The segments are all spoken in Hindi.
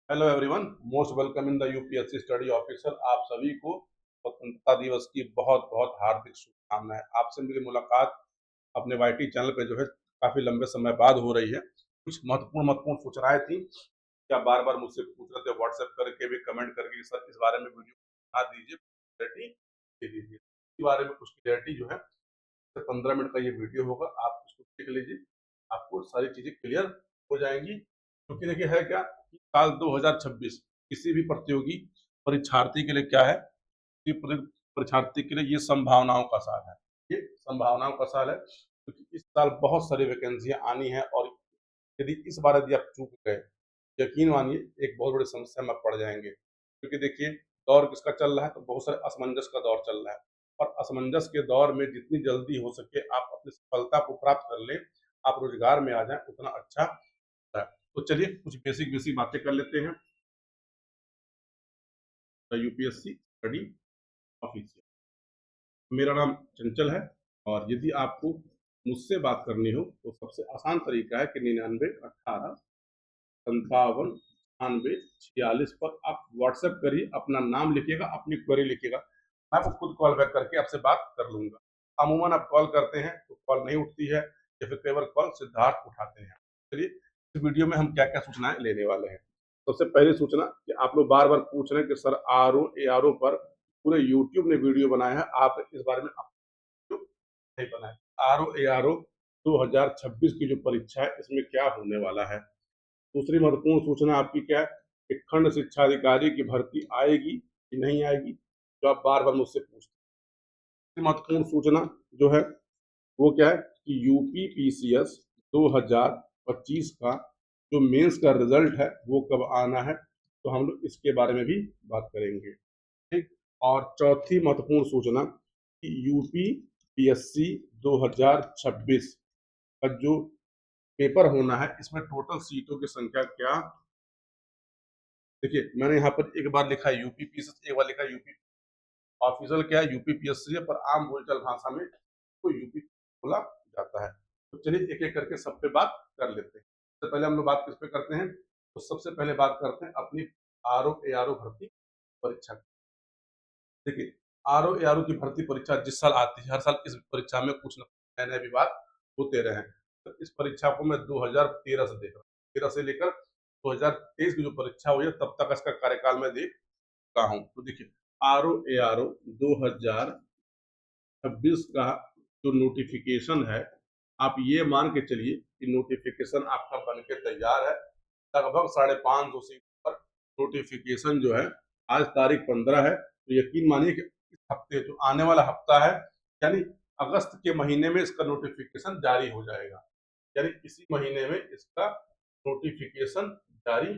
Hello everyone, most welcome in the UPSC study officer. आप सभी को स्वतंत्रता दिवस की बहुत बहुत हार्दिक शुभकामनाएं। आपसे मेरी मुलाकात अपने वाईटी चैनल पे जो है काफी लंबे समय बाद हो रही है। कुछ महत्वपूर्ण महत्वपूर्ण सूचनाएं थी, क्या बार बार मुझसे पूछ रहे थे, व्हाट्सएप करके भी कमेंट करके सर इस बारे में वीडियो बना दीजिए, क्लैरिटी दे दीजिए। इस बारे में कुछ क्लैरिटी जो है 15 मिनट का ये वीडियो होगा, आप उसको देख लीजिए, आपको सारी चीजें क्लियर हो जाएंगी। क्योंकि देखिए है क्या कि साल 2026 किसी भी प्रतियोगी परीक्षार्थी के लिए क्या है, परीक्षार्थी के लिए ये संभावनाओं का साल है। ये संभावनाओं का साल है क्योंकि इस साल बहुत सारी वैकेंसियां आनी है, और यदि इस बार यदि आप चूक गए, यकीन मानिए एक बहुत बड़ी समस्या में पड़ जाएंगे। क्योंकि देखिए दौर किसका चल रहा है, तो बहुत सारे असमंजस का दौर चल रहा है, और असमंजस के दौर में जितनी जल्दी हो सके आप अपनी सफलता को प्राप्त कर लें, आप रोजगार में आ जाएं, उतना अच्छा है। तो चलिए कुछ बेसिक बेसिक बातें कर लेते हैं। यूपीएससी स्टडी ऑफिसियल, मेरा नाम चंचल है, और यदि आपको मुझसे बात करनी हो तो सबसे आसान तरीका है कि 99 18 57 46 पर आप व्हाट्सएप करिए, अपना नाम लिखिएगा, अपनी क्वेरी लिखिएगा, मैं आपको खुद कॉल बैक करके आपसे बात कर लूंगा। अमूमन आप कॉल करते हैं तो कॉल नहीं उठती है, या फिर कई बार कॉल सिद्धार्थ उठाते हैं। चलिए इस वीडियो में हम क्या क्या सूचनाएं लेने वाले हैं। सबसे पहली सूचना कि आप लोग बार बार पूछ रहे हैं कि sir R O A R O पर पूरे यूट्यूब ने वीडियो बनाया है, आप इस बारे में वीडियो नहीं बनाए। आर ओ ए आर ओ 2026 की जो परीक्षा है इसमें क्या होने वाला है। दूसरी महत्वपूर्ण सूचना आपकी क्या है कि खंड शिक्षा अधिकारी की भर्ती आएगी कि नहीं आएगी, जो आप बार बार मुझसे पूछते हैं। महत्वपूर्ण सूचना जो है वो क्या है कि यूपी पीसीएस 2025 का जो मेंस का रिजल्ट है वो कब आना है, तो हम लोग इसके बारे में भी बात करेंगे। ठीक। और चौथी महत्वपूर्ण सूचना कि यूपी पीएससी 2026 का जो पेपर होना है इसमें टोटल सीटों की संख्या क्या। देखिए मैंने यहाँ पर एक बार लिखा है यूपी पीएससी, एक बार लिखा है यूपी ऑफिशियल, क्या है यूपी पीएससी है, पर आम बोलचाल भाषा में तो यूपी बोला जाता है। तो चलिए एक एक करके सब पे बात कर लेते हैं। सबसे पहले हम लोग बात किस पे करते हैं, तो सबसे पहले बात करते हैं अपनी आर ओ ए आर ओ भर्ती परीक्षा की। देखिए आर ओ ए आर ओ की भर्ती परीक्षा जिस साल आती है, हर साल इस परीक्षा में कुछ नए नए विवाद होते रहे हैं। तो इस परीक्षा को मैं 2013 से देख रहा हूँ, 13 से लेकर 2023 की जो परीक्षा हुई है तब तक इसका कार्यकाल मैं देख रहा हूँ। तो देखिए आर ओ ए आर ओ 2026 का जो नोटिफिकेशन है, आप ये मान के चलिए कि नोटिफिकेशन आपका बन के तैयार है। लगभग 550 सीट पर नोटिफिकेशन जो है, आज तारीख 15 है, तो यकीन मानिए कि इस हफ्ते जो आने वाला हफ्ता है, यानी अगस्त के महीने में इसका नोटिफिकेशन जारी हो जाएगा। यानी इसी महीने में इसका नोटिफिकेशन जारी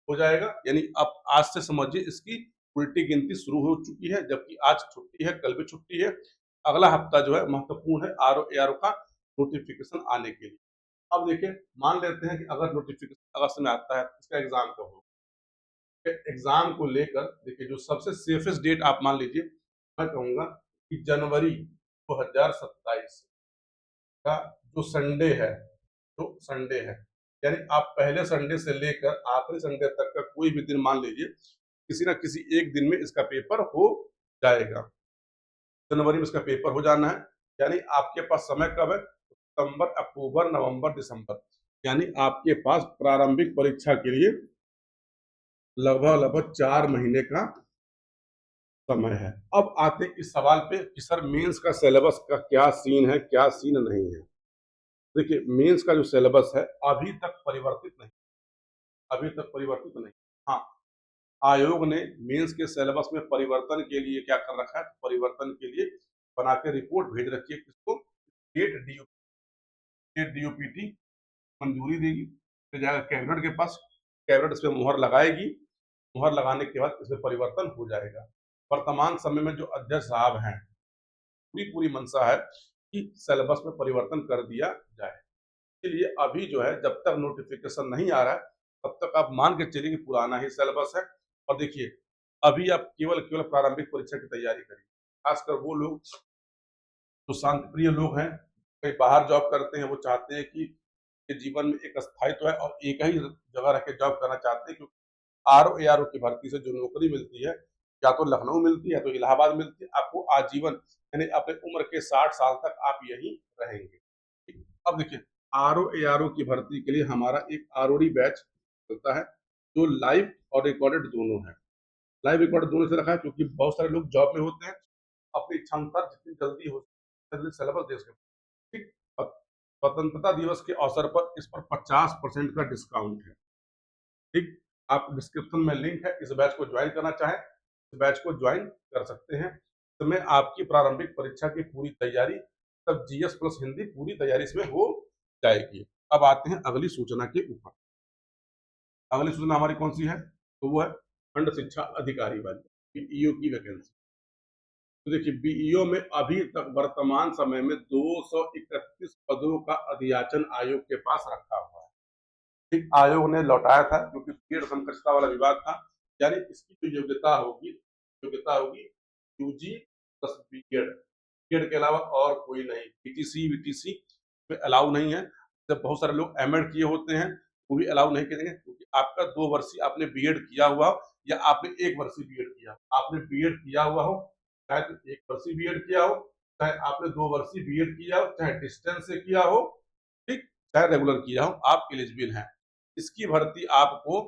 हो जाएगा। यानी अब आज से समझिए इसकी उल्टी गिनती शुरू हो चुकी है, जबकि आज छुट्टी है, कल भी छुट्टी है। अगला हफ्ता जो है महत्वपूर्ण है आर ओ ए आर ओ का नोटिफिकेशन आने के लिए। अब देखिए मान लेते हैं कि अगर नोटिफिकेशन अगस्त में आता है तो इसका एग्जाम कब होगा। एग्जाम को लेकर देखिए जो सबसे सेफेस्ट डेट आप मान लीजिए, मैं कहूंगा कि जनवरी 2027 का जो संडे है, जो संडे है, यानी आप पहले संडे से लेकर आखिरी संडे तक का कोई भी दिन मान लीजिए, किसी ना किसी एक दिन में इसका पेपर हो जाएगा। जनवरी में इसका पेपर हो जाना है। यानी आपके पास समय कब है, सितंबर अक्टूबर नवंबर दिसंबर, यानी आपके पास प्रारंभिक परीक्षा के लिए लगभग लगभग 4 महीने का समय है। अब आते हैं इस सवाल पे कि सर मेंस का सिलेबस का क्या सीन है, क्या सीन नहीं है। देखिए मेंस का जो सिलेबस है अभी तक परिवर्तित नहीं, अभी तक परिवर्तित नहीं। हाँ, आयोग ने मेंस के सिलेबस में परिवर्तन के लिए क्या कर रखा है, परिवर्तन के लिए बना के रिपोर्ट भेज रखी है किसको, स्टेट डी स्टेट डीओपीटी मंजूरी देगी, फिर जाएगा कैबिनेट के पास, कैबिनेट इस पर मुहर लगाएगी, मुहर लगाने के बाद इसमें परिवर्तन हो जाएगा। वर्तमान समय में जो अध्यक्ष साहब हैं, पूरी पूरी मंशा है कि सिलेबस में परिवर्तन कर दिया जाए। इसलिए अभी जो है जब तक नोटिफिकेशन नहीं आ रहा है तब तक आप मान के चलिए कि पुराना ही सिलेबस है। और देखिए अभी आप केवल केवल प्रारंभिक परीक्षा की तैयारी करिए, खासकर वो लोग जो शांत प्रिय लोग हैं, कहीं बाहर जॉब करते हैं, वो चाहते हैं कि जीवन में एक स्थायित्व है और एक ही जगह रह के जॉब करना चाहते हैं, RO ARO की भर्ती से जो नौकरी मिलती है, या तो लखनऊ मिलती है या तो इलाहाबाद मिलती है, आपको आजीवन यानी अपने उम्र के 60 साल तक आप यहीं रहेंगे। अब देखिए, RO ARO की भर्ती के लिए हमारा एक ROD बैच चलता है, जो लाइव और रिकॉर्डेड दोनों है। लाइव रिकॉर्ड दोनों से रखा है क्योंकि बहुत सारे लोग जॉब में होते हैं, अपनी इच्छा अनुसार जितनी जल्दी हो जल्दी सिलेबस दे सकते। ठीक। स्वतंत्रता दिवस के अवसर पर इस पर 50% का डिस्काउंट है। ठीक। आप डिस्क्रिप्शन में लिंक है, इस बैच को ज्वाइन करना चाहें इस बैच को ज्वाइन कर सकते हैं। इसमें आपकी प्रारंभिक परीक्षा की पूरी तैयारी, तब GS प्लस हिंदी पूरी तैयारी इसमें हो जाएगी। अब आते हैं अगली सूचना के ऊपर। अगली सूचना हमारी कौन सी है? तो वो है खंड शिक्षा अधिकारी वाली BEO की वैकेंसी। तो देखिए, BEO में अभी तक वर्तमान समय में 231 पदों का अधियाचन आयोग के पास रखा हुआ है। ठीक। आयोग ने लौटाया था क्योंकि बीएड संकटता वाला विभाग था, यानी इसकी जो योग्यता होगी UG प्लस बीएड के अलावा और कोई नहीं। PTC VTC में अलाउ नहीं है। जब बहुत सारे लोग एमएड किए होते हैं वो भी अलाउ नहीं करेंगे, क्योंकि आपका 2 वर्षीय आपने बीएड किया हुआ हो या आपने 1 वर्षीय बीएड किया, आपने बीएड किया हुआ हो, चाहे तो 1 वर्षीय बीएड किया हो, चाहे आपने 2 वर्षीय बीएड किया हो, चाहे डिस्टेंस से किया हो, ठीक, चाहे रेगुलर किया हो, आप एलिजिबल हैं। इसकी भर्ती आपको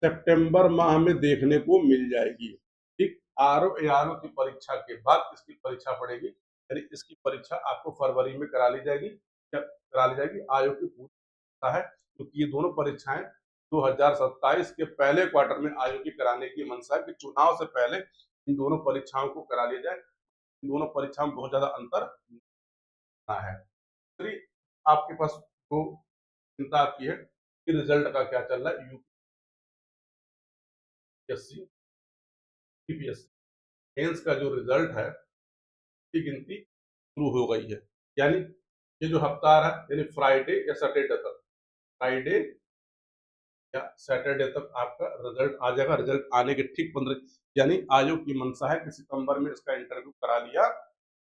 सितंबर माह में देखने को मिल जाएगी। ठीक। RO ARO की परीक्षा के बाद इसकी परीक्षा पड़ेगी, यानी इसकी परीक्षा आपको फरवरी में करा ली जाएगी। आयोग की पूरी है, क्योंकि ये दोनों परीक्षाएं 2027 के पहले क्वार्टर में आयोग की कराने की मंशा है कि चुनाव से पहले इन दोनों परीक्षाओं को करा लिया जाए। इन दोनों परीक्षाओं में बहुत ज्यादा अंतर है। आपके पास दो चिंता की है कि रिजल्ट का क्या चल रहा है। यूपीएससी मेंस का जो रिजल्ट है की गिनती शुरू हो गई है, यानी ये जो हफ्ता आ रहा है, यानी फ्राइडे या सैटरडे तक आपका रिजल्ट आ जाएगा। रिजल्ट आने के ठीक 15, यानी आयोग की मंशा है कि सितंबर में इसका इंटरव्यू करा लिया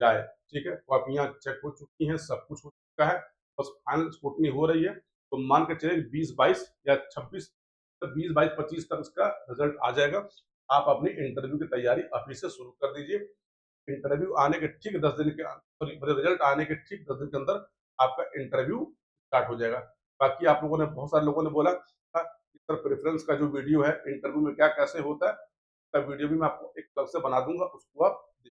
जाए। ठीक है, कॉपियां चेक हो चुकी हैं, सब कुछ हो चुका है, बस फाइनल स्क्रूटनी हो रही है। तो मान के चलिए 20-22 या 26, 20-22-25 तक इसका रिजल्ट आ जाएगा। आप अपनी इंटरव्यू की तैयारी अभी से शुरू कर दीजिए। इंटरव्यू आने के ठीक 10 दिन के, रिजल्ट आने के ठीक 10 दिन के अंदर आपका इंटरव्यू स्टार्ट हो जाएगा। बाकी आप लोगों ने, बहुत सारे लोगों ने बोला था सर प्रेफरेंस का जो वीडियो है इंटरव्यू में क्या कैसे होता है, उसका वीडियो भी मैं आपको एक अलग से बना दूंगा, उसको आप देखिए।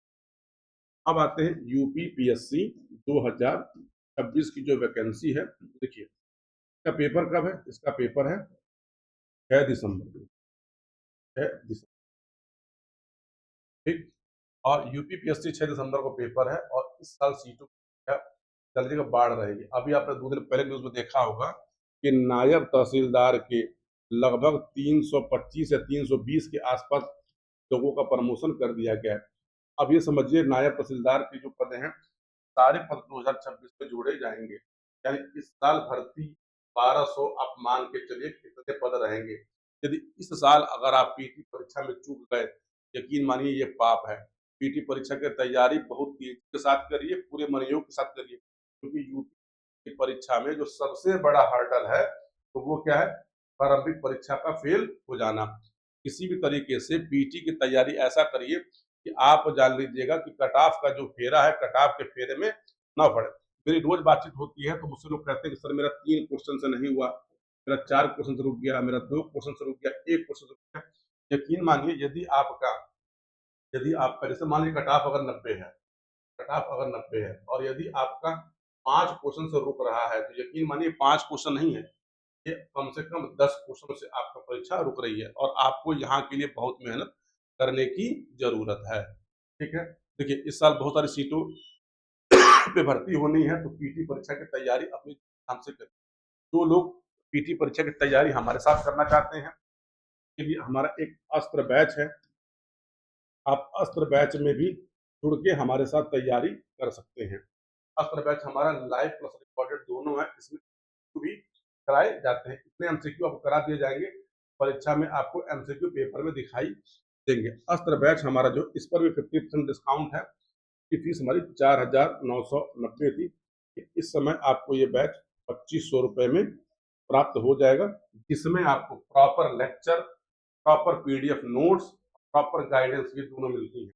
अब आते हैं UPPSC 2026 की जो वैकेंसी है। देखिए, इसका पेपर कब है? इसका पेपर है 6 दिसंबर। ठीक। और UPPSC 6 दिसंबर को पेपर है, और इस साल सीटों जल्दी का बाढ़ रहेगी। अभी आपने 2 दिन पहले न्यूज में देखा होगा कि नायब तहसीलदार के लगभग 325 या 320 के आसपास लोगों का प्रमोशन कर दिया गया है। अब ये समझिए, नायब तहसीलदार के जो पद हैं सारे पद 2026 में जोड़े जाएंगे, यानी इस साल भर्ती 1200 आप मान के चलिए कितने पद रहेंगे। यदि इस साल अगर आप पीटी परीक्षा में चूक गए, यकीन मानिए ये पाप है। पीटी परीक्षा की तैयारी बहुत तेजी के साथ करिए, पूरे मनोयोग के साथ करिए, क्योंकि यूपी की परीक्षा में जो सबसे बड़ा हर्डल है तो वो क्या है? प्रारंभिक परीक्षा का फेल हो जाना। किसी भी तरीके से पीटी की तैयारी ऐसा करिए कि आप जान लीजिएगा कि कट ऑफ का जो फेरा है, कट ऑफ के फेरे में ना पड़े। मेरी रोज बातचीत होती है तो मुझसे लोग कहते हैं कि सर मेरा 3 क्वेश्चन से नहीं हुआ, मेरा 4 क्वेश्चन से रुक गया, मेरा 2 क्वेश्चन से रुक गया, 1 क्वेश्चन से रुक गया। यकीन मानिए, यदि आपका जैसे मान लीजिए कट ऑफ अगर 90 है, और यदि आपका 5 क्वेश्चन से रुक रहा है, तो यकीन मानिए 5 क्वेश्चन नहीं है, ये कम से कम 10 क्वेश्चन से आपका परीक्षा रुक रही है, और आपको यहाँ के लिए बहुत मेहनत करने की जरूरत है। ठीक है, देखिए इस साल बहुत सारी सीटों पे भर्ती होनी है, तो पीटी परीक्षा की तैयारी अपने ध्यान से करें। जो लोग पीटी परीक्षा की तैयारी हमारे साथ करना चाहते हैं, के लिए हमारा एक अस्त्र बैच है। आप अस्त्र बैच में भी जुड़ के हमारे साथ तैयारी कर सकते हैं। अस्त्र बैच हमारा लाइव प्लस रिकॉर्डेड दोनों है, इसमें भी कराए जाते हैं। इतने MCQ आपको करा दिए जाएंगे, परीक्षा में आपको MCQ पेपर में दिखाई देंगे। अस्त्र बैच हमारा जो, इस पर भी 50% डिस्काउंट है। की फीस हमारी 4,990 थी। इस समय आपको ये बैच 2500 रुपए में प्राप्त हो जाएगा, जिसमें आपको proper lecture, proper PDF notes, proper guidance ये दोनों मिलती है।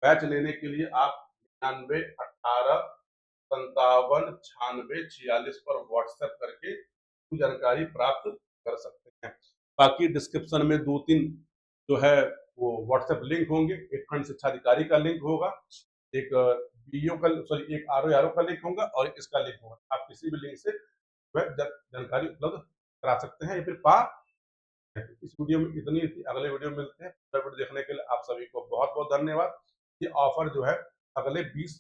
बैच लेने के लिए आप 99 18 57 96 पर व्हाट्सएप करके जानकारी प्राप्त कर सकते हैं। बाकी डिस्क्रिप्शन में 2-3 जो है वो व्हाट्सएप लिंक होंगे। एक खंड शिक्षा अधिकारी का लिंक होगा, एक बीईओ का, सॉरी एक आरओ का लिंक होगा और इसका लिंक होगा। आप किसी भी लिंक से वह जानकारी उपलब्ध करा सकते हैं या फिर पा। इस वीडियो में इतनी थी, अगले वीडियो में मिलते हैं। पूरा वीडियो देखने के लिए आप सभी को बहुत बहुत धन्यवाद। ये ऑफर जो है अगले 20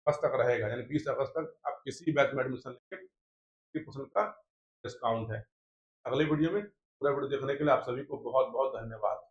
अगस्त तक रहेगा, यानी 20 अगस्त तक आप किसी बैच में एडमिशन लेंगे 50% का डिस्काउंट है। अगले वीडियो में पूरा वीडियो देखने के लिए आप सभी को बहुत बहुत धन्यवाद।